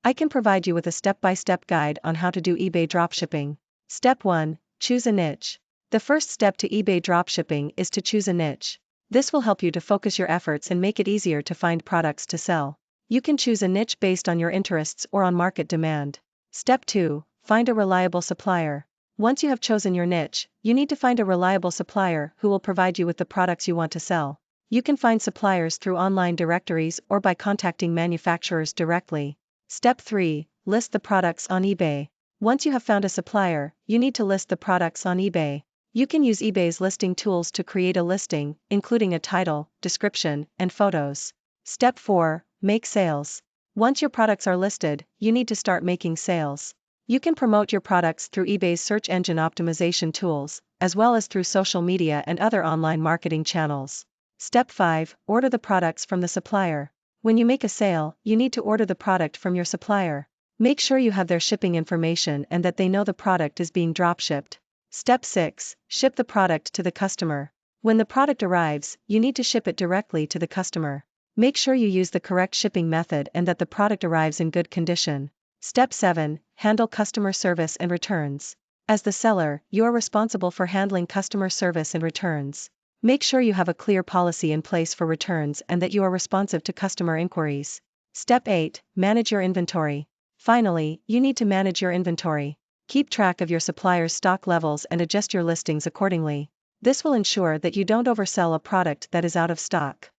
I can provide you with a step-by-step guide on how to do eBay dropshipping. Step 1. Choose a niche. The first step to eBay dropshipping is to choose a niche. This will help you to focus your efforts and make it easier to find products to sell. You can choose a niche based on your interests or on market demand. Step 2. Find a reliable supplier. Once you have chosen your niche, you need to find a reliable supplier who will provide you with the products you want to sell. You can find suppliers through online directories or by contacting manufacturers directly. Step 3. List the products on eBay. Once you have found a supplier, you need to list the products on eBay. You can use eBay's listing tools to create a listing, including a title, description, and photos. Step 4. Make sales. Once your products are listed, you need to start making sales. You can promote your products through eBay's search engine optimization tools, as well as through social media and other online marketing channels. Step 5. Order the products from the supplier. When you make a sale, you need to order the product from your supplier. Make sure you have their shipping information and that they know the product is being dropshipped. Step 6. Ship the product to the customer. When the product arrives, you need to ship it directly to the customer. Make sure you use the correct shipping method and that the product arrives in good condition. Step 7. Handle customer service and returns. As the seller, you are responsible for handling customer service and returns. Make sure you have a clear policy in place for returns and that you are responsive to customer inquiries. Step 8. Manage your inventory. Finally, you need to manage your inventory. Keep track of your supplier's stock levels and adjust your listings accordingly. This will ensure that you don't oversell a product that is out of stock.